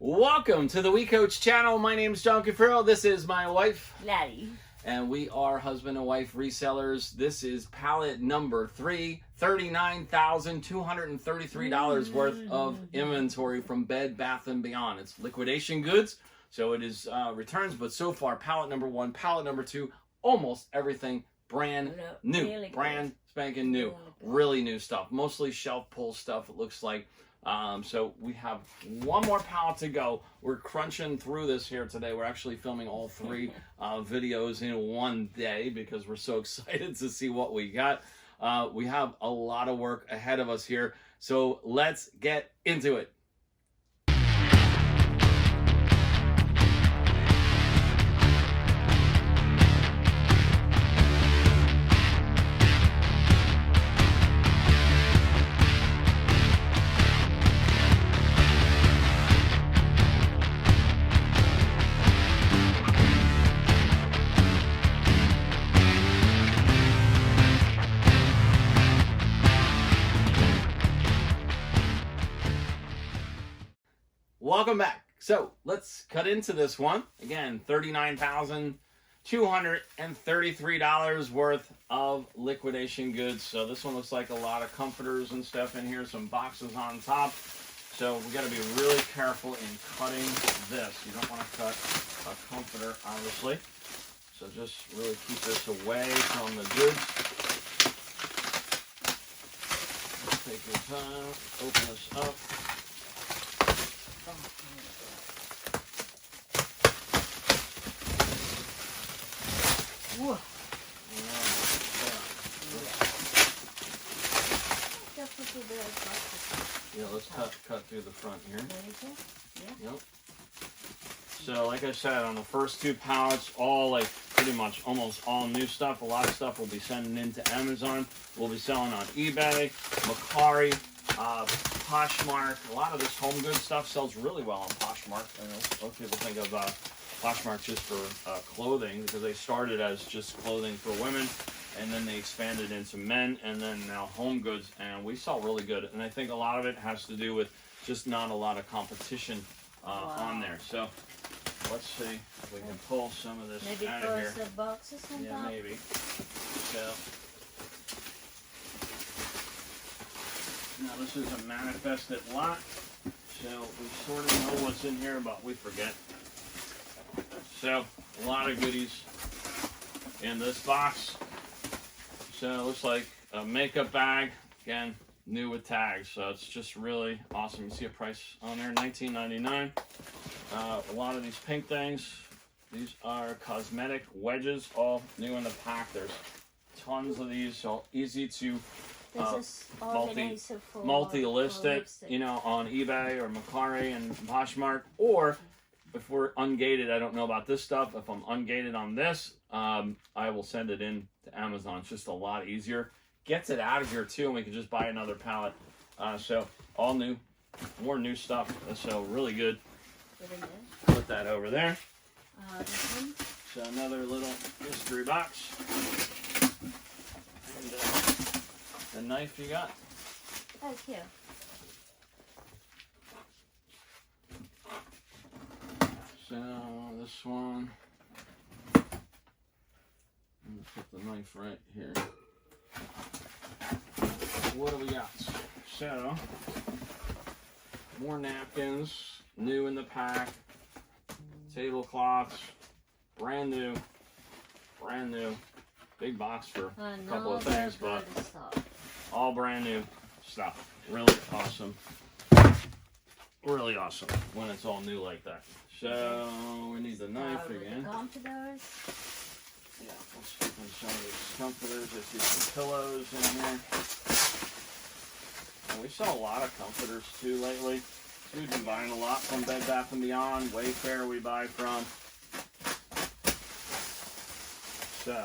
Welcome to the WeCoach channel. My name is John Cafaro. This is my wife, Laddie. And we are husband and wife resellers. This is pallet number 3, $39,233 worth of inventory from Bed Bath & Beyond. It's liquidation goods, so it is returns, but so far, pallet number 1, pallet number 2, almost everything brand new, Really brand spanking new, really new stuff, mostly shelf pull stuff, it looks like. So we have one more pallet to go. We're crunching through this here today. We're actually filming all 3 videos in one day because we're so excited to see what we got. We have a lot of work ahead of us here, so let's get into it. Welcome back. So let's cut into this one. Again, $39,233 worth of liquidation goods. So this one looks like a lot of comforters and stuff in here, some boxes on top. So we got to be really careful in cutting this. You don't want to cut a comforter, obviously. So just really keep this away from the goods. Let's take your time, open this up. Whoa. Yeah, let's cut through the front here. Yeah. Yep. So like I said, on the first 2 pallets, all like pretty much almost all new stuff. A lot of stuff we'll be sending into Amazon. We'll be selling on eBay, Mercari, Poshmark. A lot of this home goods stuff sells really well on Poshmark. I know most people think of Poshmark just for clothing, because they started as just clothing for women, and then they expanded into men, and then now home goods, and we sell really good. And I think a lot of it has to do with just not a lot of competition on there. So let's see if we can pull some of this out of here. Maybe the boxes on top? Yeah, maybe. So now this is a manifested lot, so we sort of know what's in here, but we forget. So a lot of goodies in this box. So it looks like a makeup bag, again, new with tags. So it's just really awesome. You see a price on there, $19.99. A lot of these pink things, these are cosmetic wedges, all new in the pack. There's tons of these, so easy to multi-list it, you know, on eBay or Mercari and Poshmark. Or if we're ungated, I don't know about this stuff. If I'm ungated on this, I will send it in to Amazon. It's just a lot easier. Gets it out of here too, and we can just buy another pallet. So all new, more new stuff. So really good. Put that over there. So another little mystery box. And the knife you got. Oh, cute. So this one, I'm gonna put the knife right here. What do we got? So more napkins, new in the pack, tablecloths, brand new, big box for a couple of things, but all brand new stuff. Really awesome. Really awesome when it's all new like that. So we need the knife again. Comforters. Yeah, let's open some of these comforters. I see some pillows in here. And we sell a lot of comforters too lately. We've been buying a lot from Bed Bath & Beyond. Wayfair we buy from. So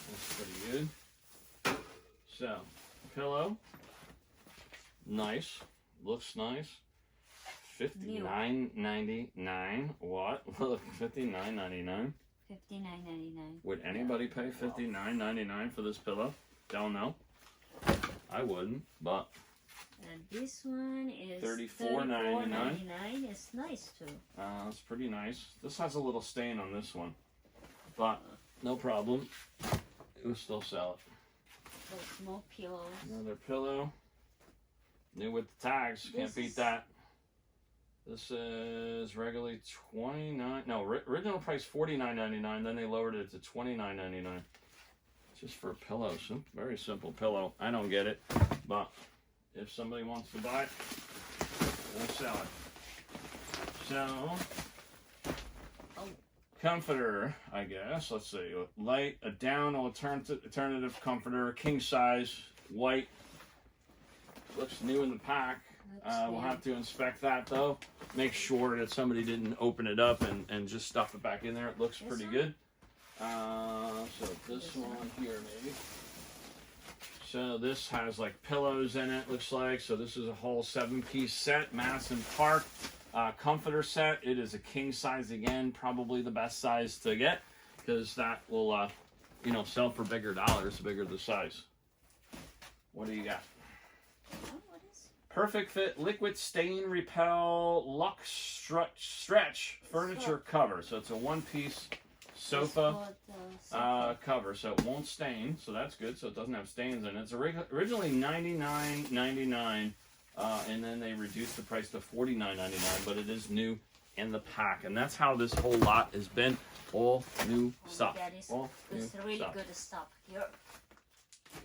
that's pretty good. So pillow, nice, looks nice. $59.99. What? $59.99. $59.99. Would anybody pay $59.99 for this pillow? Don't know. I wouldn't, but And this one is $34.99. It's nice too. It's pretty nice. This has a little stain on this one, but no problem. We'll still sell it. There's more pillows. Another pillow. New with the tags. Can't beat that. This is regularly $29. No, original price $49.99. Then they lowered it to $29.99. Just for a pillow. Very simple pillow. I don't get it, but if somebody wants to buy it, we'll sell it. So, comforter, I guess. Let's see. A down alternative comforter, king size, white. Looks new in the pack. We'll have to inspect that though. Make sure that somebody didn't open it up and just stuff it back in there. It looks pretty good. So this one here maybe. So this has like pillows in it, looks like. So this is a whole 7-piece set, Madison Park comforter set. It is a king size again, probably the best size to get because that will, sell for bigger dollars, the bigger the size. What do you got? What is? Perfect Fit Liquid Stain Repel Lux Stretch Furniture Cover. So it's a 1-piece sofa cover, so it won't stain, so that's good. So it doesn't have stains in it. It's originally $99.99, and then they reduced the price to $49.99, but it is new in the pack, and that's how this whole lot has been. All new stuff. It's really good stuff here.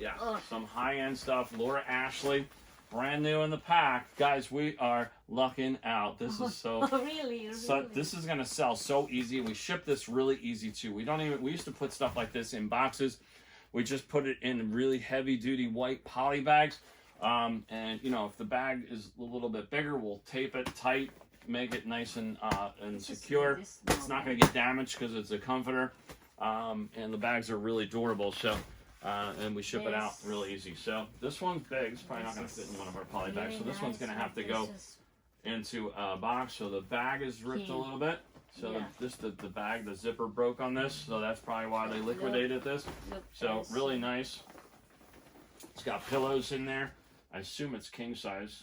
Yeah, some high-end stuff. Laura Ashley, brand new in the pack, guys. We are lucking out. This is so really. So this is gonna sell so easy. We ship this really easy too. We used to put stuff like this in boxes. We just put it in really heavy-duty white poly bags. And if the bag is a little bit bigger, we'll tape it tight, make it nice and secure. It's not gonna get damaged because it's a comforter. And the bags are really durable. So. And we ship it out really easy. So this one's big. It's probably not going to fit in one of our poly bags. So this one's going to have to go into a box. So the bag is ripped a little bit. So the bag, the zipper broke on this. So that's probably why they liquidated this. So really nice. It's got pillows in there. I assume it's king size.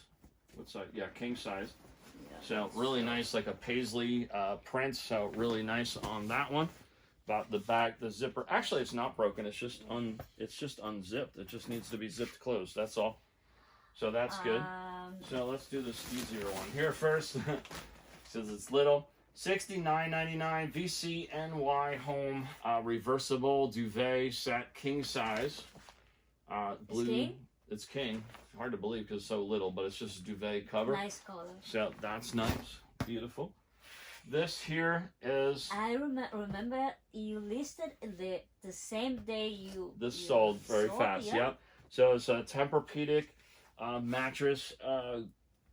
What's that? Yeah, king size. So really nice, like a paisley print. So really nice on that one. About the back, the zipper. Actually, it's not broken. It's just unzipped. It just needs to be zipped closed. That's all. So that's good. So let's do this easier one here first, since it's little. $69.99 VCNY Home reversible duvet set, king size. Blue. It's king. Hard to believe because it's so little, but it's just a duvet cover. Nice color. So that's nice. Beautiful. This here is. I remember you listed the same day you. This sold very fast. Yeah. Yep. So it's a Tempur-Pedic mattress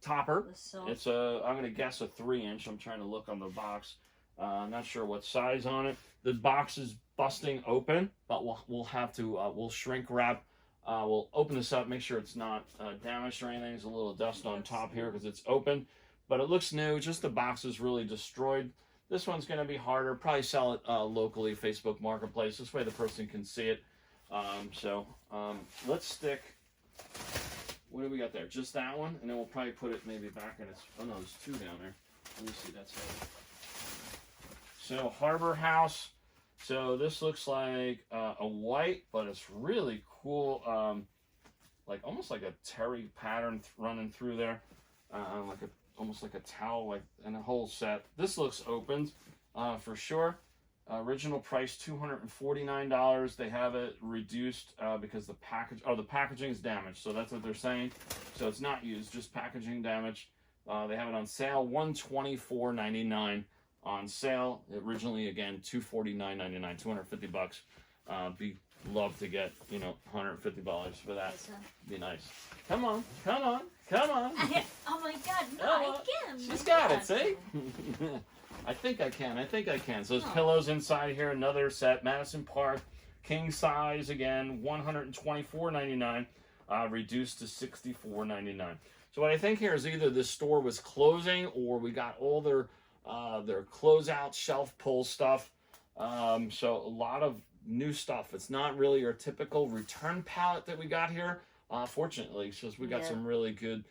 topper. It's I'm gonna guess a 3-inch. I'm trying to look on the box. I'm not sure what size on it. The box is busting open, but we'll have to we'll shrink wrap. We'll open this up, make sure it's not damaged or anything. There's a little dust on top here because it's open. But it looks new, just the box is really destroyed. This one's going to be harder. Probably sell it locally, Facebook Marketplace. This way the person can see it. Let's stick, what do we got there? Just that one? And then we'll probably put it maybe back in its, oh no, there's 2 down there. Let me see, that's it. So Harbor House. So this looks like a white, but it's really cool. Like almost like a terry pattern running through there. Almost like a towel, like in a whole set. This looks opened for sure. Original price $249. They have it reduced because the packaging is damaged. So that's what they're saying. So it's not used, just packaging damage. They have it on sale, $124.99 on sale. Originally, again, $249.99, $250. Be love to get $150 for that. Be nice. Come on. Oh my God! No, I can't. She's got it. See? I think I can. So there's pillows inside here. Another set. Madison Park, king size again. $124.99. Reduced to $64.99. So what I think here is either this store was closing or we got all their closeout shelf pull stuff. So a lot of new stuff. It's not really your typical return pallet that we got here. fortunately, because we got Yeah. some really good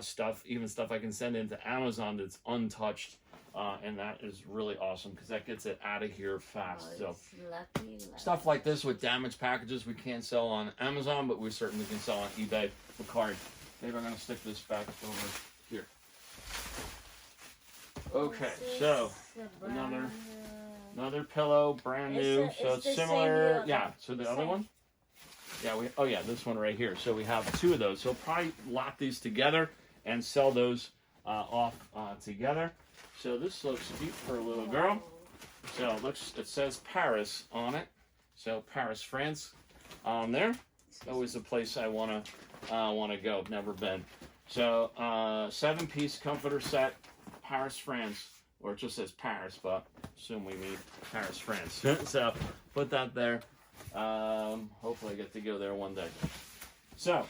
stuff, even stuff I can send into Amazon that's untouched, and that is really awesome because that gets it out of here fast. Oh, So it's lucky. stuff like this with damaged packages we can't sell on Amazon, but we certainly can sell on eBay with card. Maybe I'm gonna stick this back over here. Okay, so another pillow, brand new. So it's similar. Yeah. So the other one. Yeah, this one right here. So we have two of those. So probably lock these together and sell those off together. So this looks cute for a little girl. So it says Paris on it. So Paris, France on there. Always a place I wanna go. Never been. So 7-piece comforter set, Paris, France. Or it just says Paris, but assume we mean Paris, France. So put that there. Hopefully I get to go there one day. So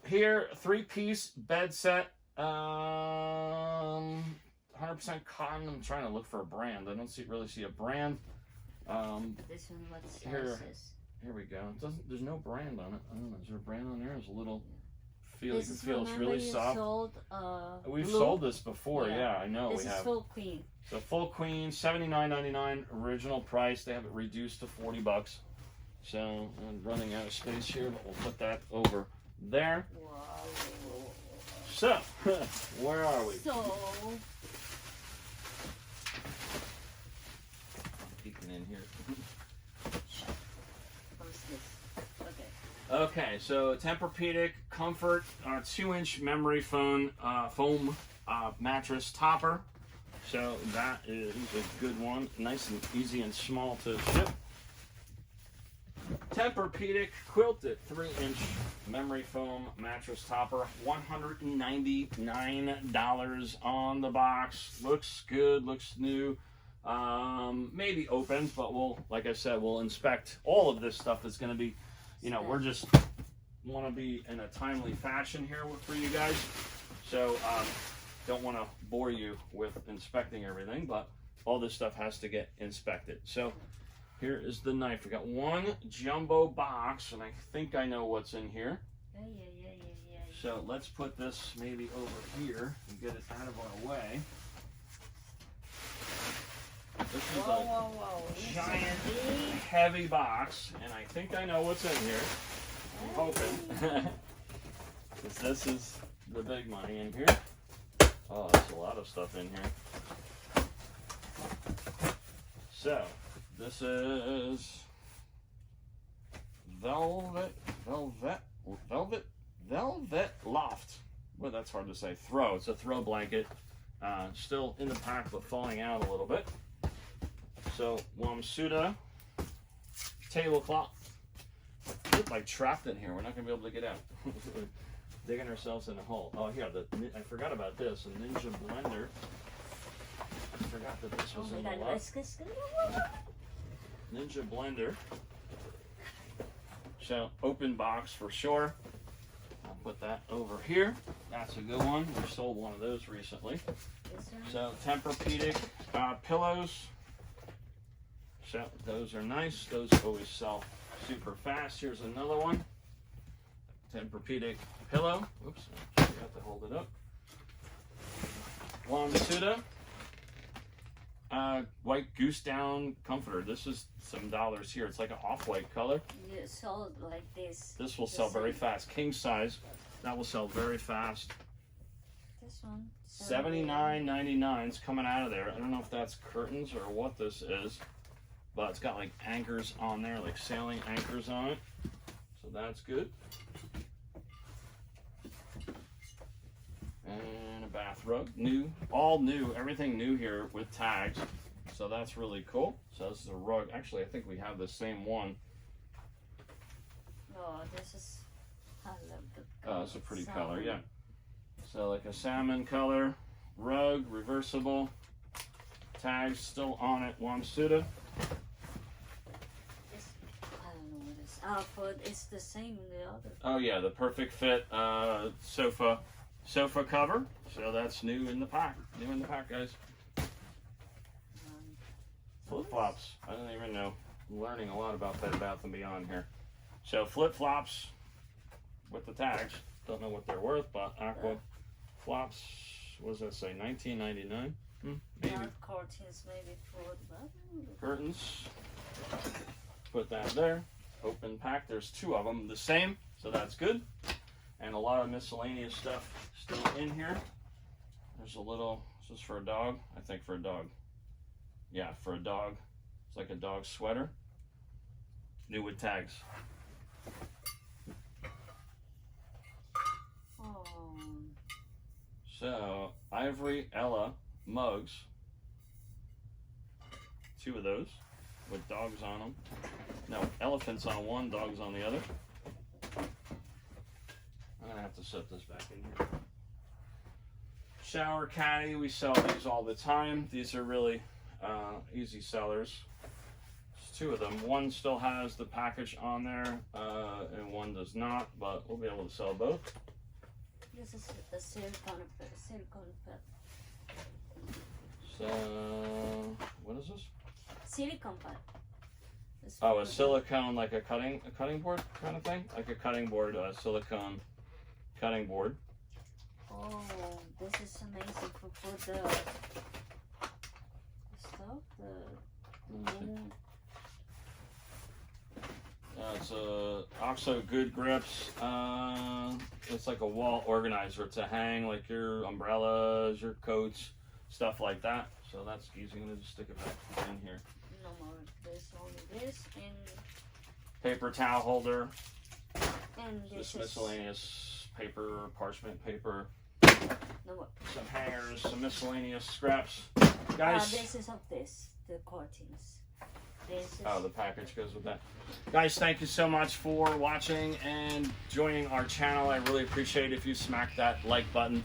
here, 3-piece bed set. 100% cotton. I'm trying to look for a brand. I don't really see a brand. This one, what size Here, is? here we go. There's no brand on it. I don't know. Is there a brand on there? There's a little feel. This You is can feel it's remember really you soft. Sold, We've blue? sold this before. Yeah, I know This we is have. full queen. So full queen, $79.99 original price. They have it reduced to $40. So I'm running out of space here, but we'll put that over there. Wow. So where are we? So, I'm peeking in here. what's this? Okay. Okay, so Tempur-Pedic Comfort 2-inch memory foam mattress topper. So that is a good one. Nice and easy and small to ship. Tempur-Pedic Quilted 3-inch memory foam mattress topper. $199 on the box. Looks good, looks new. Maybe opens, but like I said, we'll inspect. All of this stuff is going to be, we're just want to be in a timely fashion here for you guys. So don't want to bore you with inspecting everything, but all this stuff has to get inspected. So here is the knife. We got one jumbo box, and I think I know what's in here. Yeah. So let's put this maybe over here and get it out of our way. This is Whoa. giant, heavy box, and I think I know what's in here. I'm hoping. Because this is the big money in here. Oh, there's a lot of stuff in here. So, this is Velvet Loft. Well, that's hard to say. Throw. It's a throw blanket. Still in the pack, but falling out a little bit. So, Wamsuda tablecloth. We're like trapped in here. We're not going to be able to get out. We're digging ourselves in a hole. Oh, here. I forgot about this. A Ninja blender. I forgot that this was in the lot. Ninja blender. So, open box for sure. I'll put that over here. That's a good one. We sold one of those recently. So, Tempur-Pedic pillows. So, those are nice. Those always sell super fast. Here's another one. Tempur-Pedic pillow. Oops, I forgot to hold it up. Wamsuda white goose down comforter. This is some dollars here. It's like an off-white color. You sold like this. This will sell very fast. King size. That will sell very fast. This one. $79.99 is coming out of there. I don't know if that's curtains or what this is, but it's got like anchors on there, like sailing anchors on it. So that's good. And a bath rug, new, all new, everything new here with tags. So that's really cool. So this is a rug. Actually, I think we have the same one. Oh, this is. I love the Oh, color. it's a pretty color, yeah. So like a salmon color, rug, reversible, tags still on it. Wamsuda. I don't know what it is. But it's the same in the other. Oh yeah, the perfect fit sofa cover. So that's new in the pack. New in the pack, guys. Flip flops. I don't even know. I'm learning a lot about Bed Bath & Beyond here. So flip flops. with the tags. Don't know what they're worth, but aqua flops. What does that say? $19.99. Maybe. Not curtains, maybe for the bathroom. Curtains. Put that there. Open pack. There's 2 of them, the same, so that's good. And a lot of miscellaneous stuff still in here. There's a little. Is this for a dog? I think for a dog. Yeah, for a dog. It's like a dog sweater. New with tags. Oh. So, Ivory Ella mugs. 2 of those with dogs on them. No, elephants on one, dogs on the other. I'm gonna have to set this back in here. Shower caddy, we sell these all the time. These are really easy sellers. There's 2 of them. One still has the package on there, and one does not, but we'll be able to sell both. This is a silicone pad. So, what is this? Silicone pad. It's Oh, for a the- silicone, like a cutting board kind of thing? Like a cutting board, a silicone cutting board. Oh, this is amazing for the stuff. It's a OXO Good Grips. It's like a wall organizer to hang like your umbrellas, your coats, stuff like that. So that's easy. I'm gonna just stick it back in here. No more. There's only this Paper towel holder. and this Just is miscellaneous paper, parchment paper. no more. Some hangers, some miscellaneous scraps. Guys. This is of this, the curtains. This is Oh, the package goes with that. Guys, thank you so much for watching and joining our channel. I really appreciate if you smack that like button.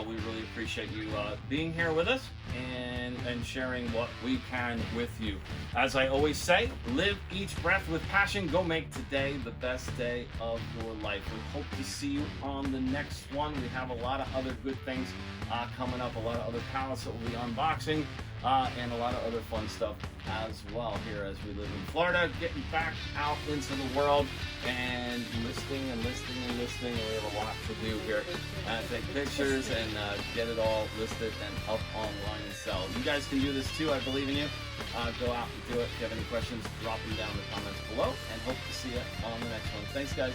We really appreciate you being here with us and sharing what we can with you. As I always say, live each breath with passion. Go make today the best day of your life. We hope to see you on the next one. We have a lot of other good things coming up, a lot of other pallets that we'll be unboxing, and a lot of other fun stuff as well here as we live in Florida, getting back out into the world and listing. And we have a lot to do here. Take pictures and get it all listed and up online and sell. You guys can do this too. I believe in you. Go out and do it. If you have any questions, drop them down in the comments below, and hope to see you on the next one. Thanks, guys.